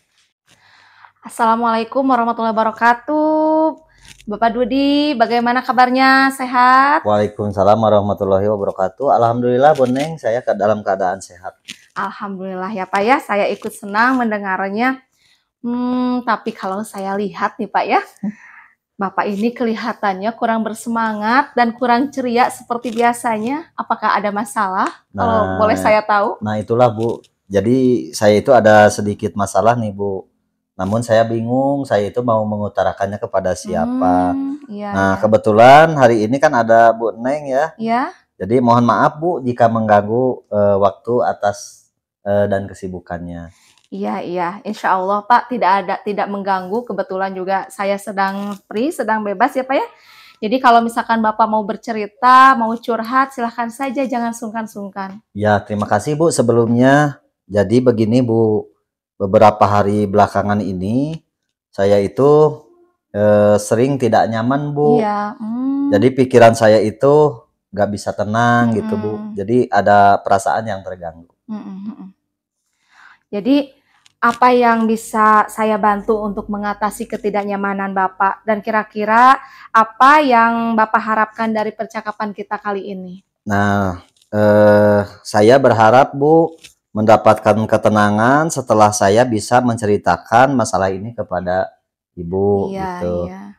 Assalamualaikum warahmatullahi wabarakatuh. Bapak Dudi, bagaimana kabarnya? Sehat? Waalaikumsalam warahmatullahi wabarakatuh. Alhamdulillah Bu Neng, saya dalam keadaan sehat. Alhamdulillah ya Pak ya, saya ikut senang mendengarnya. Tapi kalau saya lihat nih Pak ya, Bapak ini kelihatannya kurang bersemangat dan kurang ceria seperti biasanya. Apakah ada masalah? Kalau boleh saya tahu. Nah itulah Bu, jadi saya itu ada sedikit masalah nih Bu. namun saya bingung saya itu mau mengutarakannya kepada siapa. Iya, Nah, iya. kebetulan hari ini kan ada Bu Neng ya. Iya? Jadi mohon maaf Bu jika mengganggu waktu atas dan kesibukannya. Iya, iya. Insya Allah Pak tidak mengganggu. Kebetulan juga saya sedang free, sedang bebas ya Pak ya. Jadi kalau misalkan Bapak mau bercerita, mau curhat, silahkan saja, jangan sungkan-sungkan. Ya, terima kasih Bu sebelumnya. Jadi begini Bu, beberapa hari belakangan ini saya itu sering tidak nyaman Bu. Iya. Jadi pikiran saya itu nggak bisa tenang gitu Bu. Jadi ada perasaan yang terganggu. Jadi apa yang bisa saya bantu untuk mengatasi ketidaknyamanan Bapak? Dan kira-kira apa yang Bapak harapkan dari percakapan kita kali ini? Nah, saya berharap Bu mendapatkan ketenangan setelah saya bisa menceritakan masalah ini kepada Ibu gitu. Iya.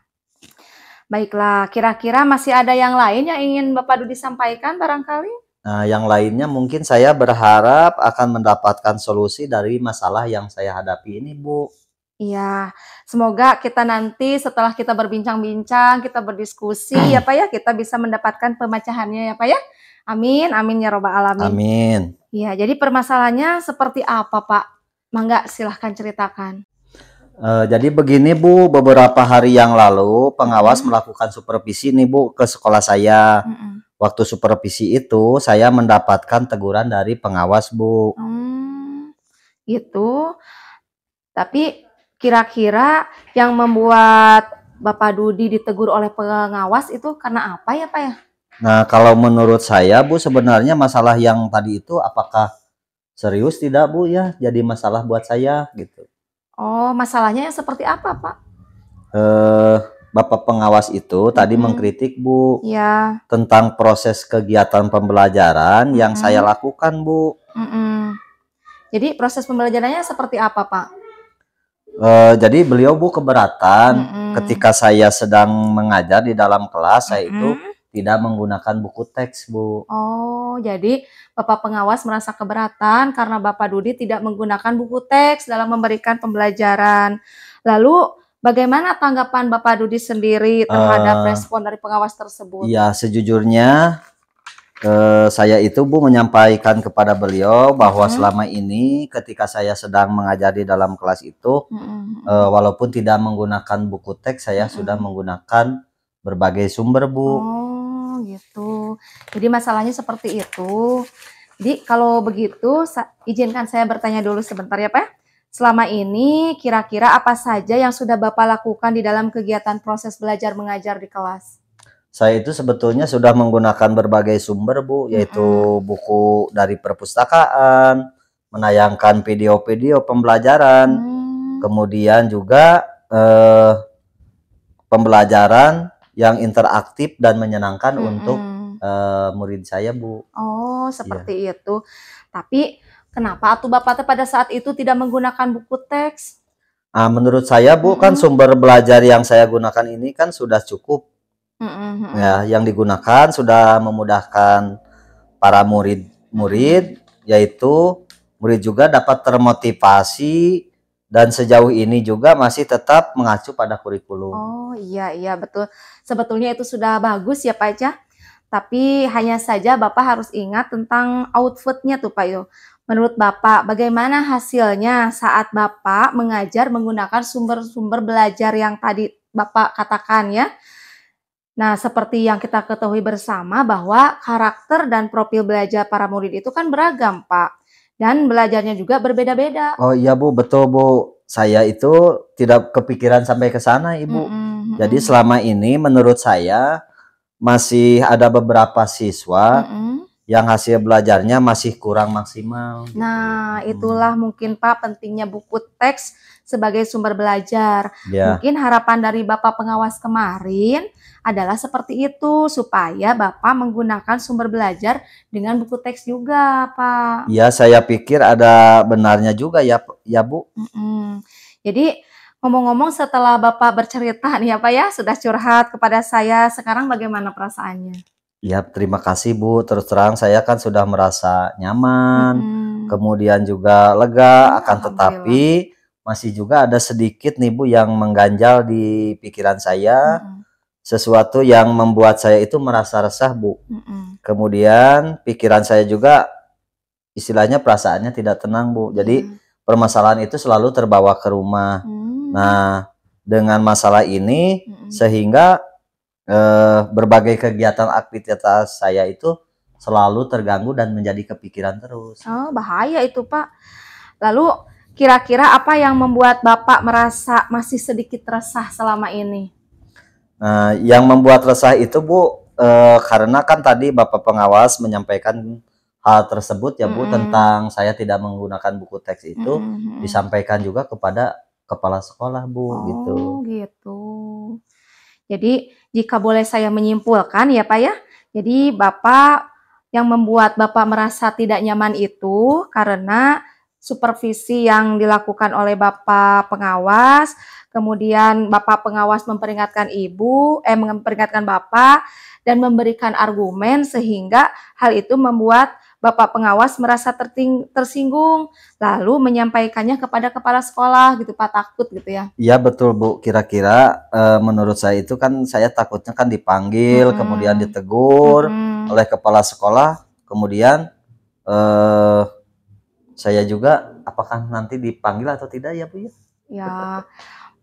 Baiklah, kira-kira masih ada yang lain yang ingin Bapak Dudi sampaikan barangkali? Nah, yang lainnya mungkin saya berharap akan mendapatkan solusi dari masalah yang saya hadapi ini, Bu. Iya, semoga kita nanti setelah kita berbincang-bincang, kita berdiskusi ya Pak ya, kita bisa mendapatkan pemecahannya ya Pak ya. Amin, amin ya robbal alamin. Amin. Iya, jadi permasalahannya seperti apa Pak? Mangga silahkan ceritakan. Jadi begini Bu, beberapa hari yang lalu pengawas melakukan supervisi nih Bu ke sekolah saya. Waktu supervisi itu saya mendapatkan teguran dari pengawas Bu. Gitu. Tapi kira-kira yang membuat Bapak Dudi ditegur oleh pengawas itu karena apa ya Pak ya? Nah, kalau menurut saya Bu sebenarnya masalah yang tadi itu apakah serius tidak Bu ya jadi masalah buat saya gitu. Oh, masalahnya yang seperti apa Pak? Bapak pengawas itu tadi mengkritik Bu Ya. tentang proses kegiatan pembelajaran yang saya lakukan Bu. Jadi proses pembelajarannya seperti apa Pak? Jadi beliau Bu keberatan ketika saya sedang mengajar di dalam kelas saya itu tidak menggunakan buku teks Bu. Oh, jadi Bapak pengawas merasa keberatan karena Bapak Dudi tidak menggunakan buku teks dalam memberikan pembelajaran. Lalu bagaimana tanggapan Bapak Dudi sendiri terhadap respon dari pengawas tersebut? Ya, sejujurnya saya itu Bu menyampaikan kepada beliau bahwa selama ini ketika saya sedang mengajar di dalam kelas itu, walaupun tidak menggunakan buku teks, saya sudah menggunakan berbagai sumber Bu. Oh, gitu. Jadi masalahnya seperti itu. Jadi kalau begitu, izinkan saya bertanya dulu sebentar ya Pak. Selama ini kira-kira apa saja yang sudah Bapak lakukan di dalam kegiatan proses belajar mengajar di kelas? Saya itu sebetulnya sudah menggunakan berbagai sumber Bu, yaitu buku dari perpustakaan, menayangkan video-video pembelajaran, kemudian juga pembelajaran yang interaktif dan menyenangkan untuk murid saya Bu. Oh, seperti itu. Tapi kenapa tuh Bapak pada saat itu tidak menggunakan buku teks? Menurut saya Bu kan sumber belajar yang saya gunakan ini kan sudah cukup. Ya, yang digunakan sudah memudahkan para murid-murid, yaitu murid juga dapat termotivasi dan sejauh ini juga masih tetap mengacu pada kurikulum. Oh iya betul. Sebetulnya itu sudah bagus ya Pak ya. Tapi hanya saja Bapak harus ingat tentang outputnya tuh Pak Yo. Menurut Bapak, bagaimana hasilnya saat Bapak mengajar menggunakan sumber-sumber belajar yang tadi Bapak katakan ya? Nah, seperti yang kita ketahui bersama bahwa karakter dan profil belajar para murid itu kan beragam Pak. Dan belajarnya juga berbeda-beda. Oh iya Bu, betul Bu. Saya itu tidak kepikiran sampai ke sana Ibu. Jadi selama ini menurut saya masih ada beberapa siswa yang hasil belajarnya masih kurang maksimal. Nah, itulah mungkin Pak pentingnya buku teks sebagai sumber belajar. Mungkin harapan dari Bapak pengawas kemarin adalah seperti itu, supaya Bapak menggunakan sumber belajar dengan buku teks juga, Pak. Ya, saya pikir ada benarnya juga ya Bu. Jadi ngomong-ngomong setelah Bapak bercerita nih ya Pak ya, sudah curhat kepada saya, sekarang bagaimana perasaannya? Ya, terima kasih Bu. Terus terang saya kan sudah merasa nyaman, kemudian juga lega, akan tetapi masih juga ada sedikit nih Bu yang mengganjal di pikiran saya, sesuatu yang membuat saya itu merasa resah Bu. Kemudian pikiran saya juga istilahnya perasaannya tidak tenang Bu. Jadi permasalahan itu selalu terbawa ke rumah. Nah, dengan masalah ini sehingga berbagai kegiatan aktivitas saya itu selalu terganggu dan menjadi kepikiran terus. Oh, bahaya itu Pak. Lalu kira-kira apa yang membuat Bapak merasa masih sedikit resah selama ini? Nah, yang membuat resah itu Bu, karena kan tadi Bapak pengawas menyampaikan hal tersebut ya Bu, tentang saya tidak menggunakan buku teks itu, disampaikan juga kepada kepala sekolah Bu, gitu. Oh gitu. Jadi jika boleh saya menyimpulkan ya Pak ya, jadi Bapak yang membuat Bapak merasa tidak nyaman itu karena supervisi yang dilakukan oleh Bapak pengawas, kemudian Bapak pengawas memperingatkan memperingatkan Bapak dan memberikan argumen sehingga hal itu membuat Bapak pengawas merasa tersinggung, lalu menyampaikannya kepada kepala sekolah gitu Pak, takut gitu ya? Iya betul Bu, kira-kira menurut saya itu kan saya takutnya kan dipanggil, kemudian ditegur oleh kepala sekolah, kemudian saya juga apakah nanti dipanggil atau tidak ya Bu ya? Ya,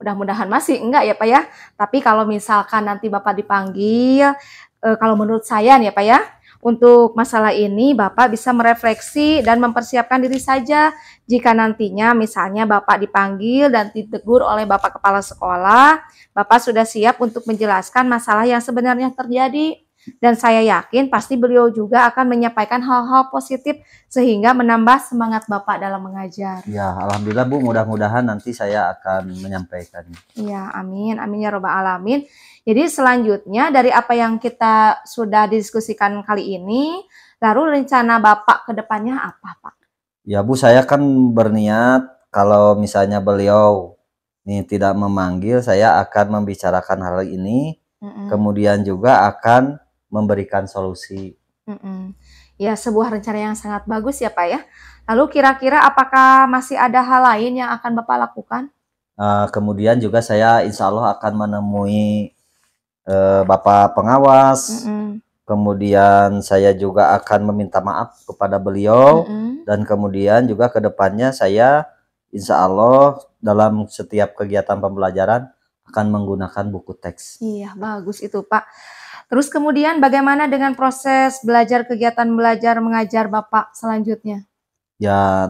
mudah-mudahan masih enggak ya Pak ya. Tapi kalau misalkan nanti Bapak dipanggil, kalau menurut saya nih ya Pak ya, untuk masalah ini Bapak bisa merefleksi dan mempersiapkan diri saja. Jika nantinya misalnya Bapak dipanggil dan ditegur oleh Bapak kepala sekolah, Bapak sudah siap untuk menjelaskan masalah yang sebenarnya terjadi. Dan saya yakin pasti beliau juga akan menyampaikan hal-hal positif sehingga menambah semangat Bapak dalam mengajar. Ya, alhamdulillah Bu, mudah-mudahan nanti saya akan menyampaikannya. Ya, amin, amin ya robbal alamin. Jadi selanjutnya dari apa yang kita sudah diskusikan kali ini, lalu rencana Bapak ke depannya apa Pak? Ya Bu, saya kan berniat kalau misalnya beliau ini tidak memanggil, saya akan membicarakan hal ini, kemudian juga akan memberikan solusi. Ya, sebuah rencana yang sangat bagus ya Pak ya. Lalu kira-kira apakah masih ada hal lain yang akan Bapak lakukan? Kemudian juga saya insya Allah akan menemui Bapak pengawas, kemudian saya juga akan meminta maaf kepada beliau, dan kemudian juga ke depannya saya insya Allah dalam setiap kegiatan pembelajaran akan menggunakan buku teks. Iya, bagus itu Pak. Terus kemudian bagaimana dengan proses belajar kegiatan belajar mengajar Bapak selanjutnya? Ya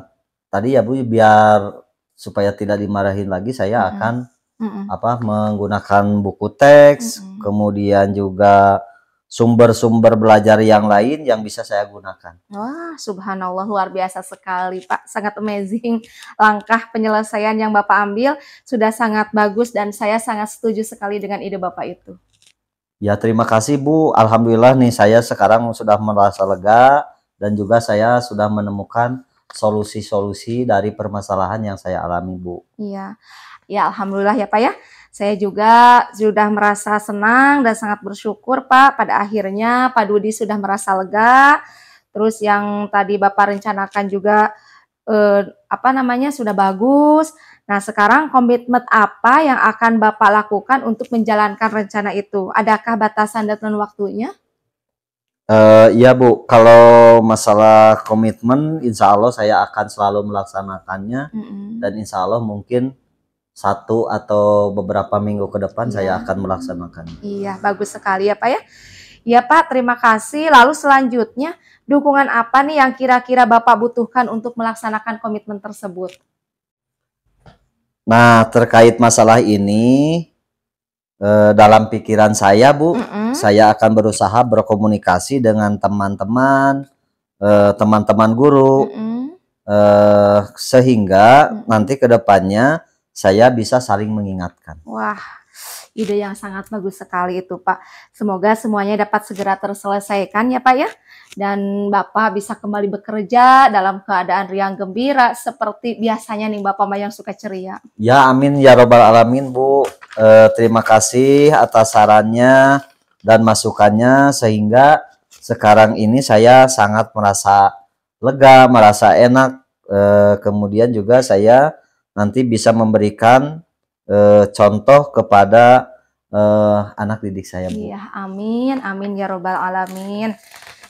tadi ya Bu, biar supaya tidak dimarahin lagi saya akan menggunakan buku teks, kemudian juga sumber-sumber belajar yang lain yang bisa saya gunakan. Wah, subhanallah, luar biasa sekali Pak, sangat amazing. Langkah penyelesaian yang Bapak ambil sudah sangat bagus dan saya sangat setuju sekali dengan ide Bapak itu. Ya terima kasih Bu, alhamdulillah nih saya sekarang sudah merasa lega dan juga saya sudah menemukan solusi-solusi dari permasalahan yang saya alami Bu. Iya, ya alhamdulillah ya Pak ya. Saya juga sudah merasa senang dan sangat bersyukur Pak, pada akhirnya Pak Dudi sudah merasa lega. Terus yang tadi Bapak rencanakan juga sudah bagus. Nah, sekarang komitmen apa yang akan Bapak lakukan untuk menjalankan rencana itu? Adakah batasan dan waktunya? Ya Bu, kalau masalah komitmen insya Allah saya akan selalu melaksanakannya, dan insya Allah mungkin 1 atau beberapa minggu ke depan saya akan melaksanakannya. Iya, bagus sekali ya Pak ya. Ya Pak, terima kasih. Lalu selanjutnya, dukungan apa nih yang kira-kira Bapak butuhkan untuk melaksanakan komitmen tersebut? Nah, terkait masalah ini, dalam pikiran saya Bu, saya akan berusaha berkomunikasi dengan teman-teman, teman-teman guru, sehingga nanti ke depannya saya bisa saling mengingatkan. Wah, ide yang sangat bagus sekali itu Pak. Semoga semuanya dapat segera terselesaikan ya Pak ya. Dan Bapak bisa kembali bekerja dalam keadaan riang gembira seperti biasanya nih Bapak mah yang suka ceria. Ya amin ya robbal alamin Bu. Terima kasih atas sarannya dan masukannya sehingga sekarang ini saya sangat merasa lega, merasa enak. Kemudian juga saya nanti bisa memberikan contoh kepada anak didik saya, Bu. Iya, amin, amin ya robbal alamin.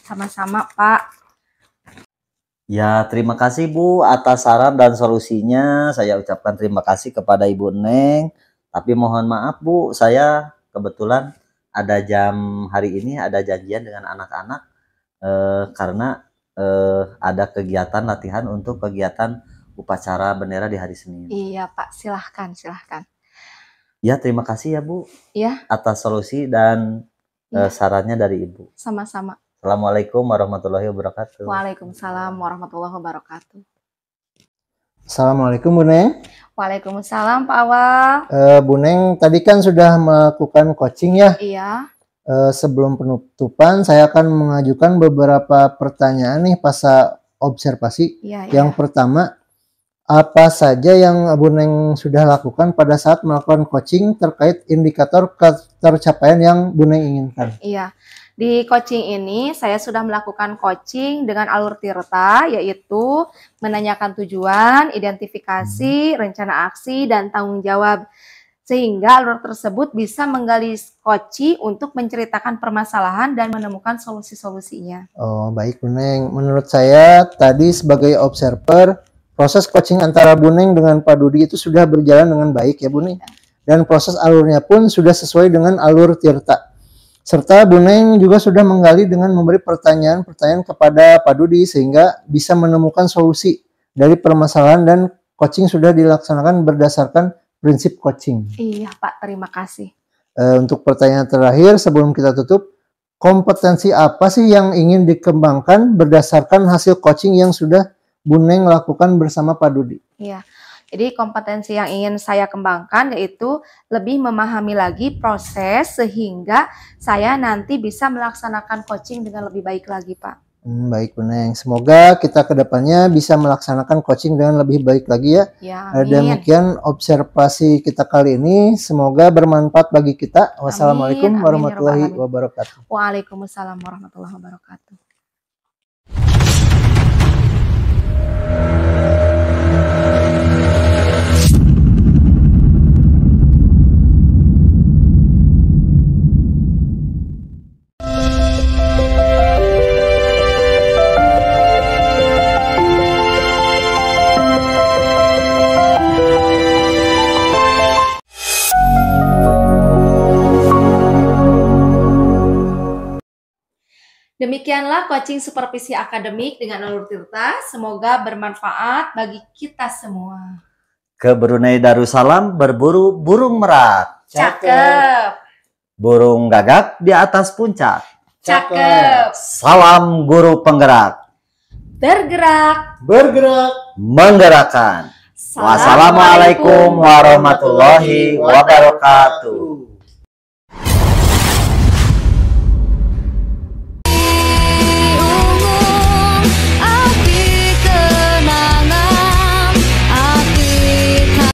Sama-sama, Pak. Ya, terima kasih Bu atas saran dan solusinya. Saya ucapkan terima kasih kepada Ibu Neng. Tapi mohon maaf Bu, saya kebetulan ada hari ini ada janjian dengan anak-anak karena ada kegiatan latihan untuk kegiatan upacara bendera di hari Senin. Iya Pak, silahkan, silahkan. Ya, terima kasih ya Bu Ya, atas solusi dan sarannya dari Ibu. sama-sama. Assalamualaikum warahmatullahi wabarakatuh. Waalaikumsalam warahmatullahi wabarakatuh. Assalamualaikum Bu Neng. Waalaikumsalam Pak Awal. Bu Neng tadi kan sudah melakukan coaching ya. Iya. Sebelum penutupan saya akan mengajukan beberapa pertanyaan nih pas observasi. Iya, Yang pertama, apa saja yang Bu Neng sudah lakukan pada saat melakukan coaching terkait indikator tercapaian yang Bu Neng inginkan? Iya. Di coaching ini saya sudah melakukan coaching dengan alur tirta, yaitu menanyakan tujuan, identifikasi, rencana aksi, dan tanggung jawab. Sehingga alur tersebut bisa menggali coaching untuk menceritakan permasalahan dan menemukan solusi-solusinya. Oh, baik Bu Neng. Menurut saya tadi sebagai observer, proses coaching antara Bu Neng dengan Pak Dudi itu sudah berjalan dengan baik ya Bu Neng. Dan proses alurnya pun sudah sesuai dengan alur tirta. Serta Bu Neng juga sudah menggali dengan memberi pertanyaan-pertanyaan kepada Pak Dudi sehingga bisa menemukan solusi dari permasalahan dan coaching sudah dilaksanakan berdasarkan prinsip coaching. Iya Pak, terima kasih. Untuk pertanyaan terakhir sebelum kita tutup, kompetensi apa sih yang ingin dikembangkan berdasarkan hasil coaching yang sudah Bu Neng lakukan bersama Pak Dudi? Iya. Jadi kompetensi yang ingin saya kembangkan yaitu lebih memahami lagi proses sehingga saya nanti bisa melaksanakan coaching dengan lebih baik lagi Pak. Baik Bu Neng, semoga kita kedepannya bisa melaksanakan coaching dengan lebih baik lagi ya. Ya, amin. Demikian observasi kita kali ini, semoga bermanfaat bagi kita. Wassalamualaikum warahmatullahi wabarakatuh. Waalaikumsalam warahmatullahi wabarakatuh. Demikianlah coaching supervisi akademik dengan alur tirta. Semoga bermanfaat bagi kita semua. Ke Brunei Darussalam berburu burung merak. Cakep. Burung gagak di atas puncak. Cakep. Salam guru penggerak. Bergerak. Bergerak. Menggerakkan. Wassalamualaikum warahmatullahi wabarakatuh.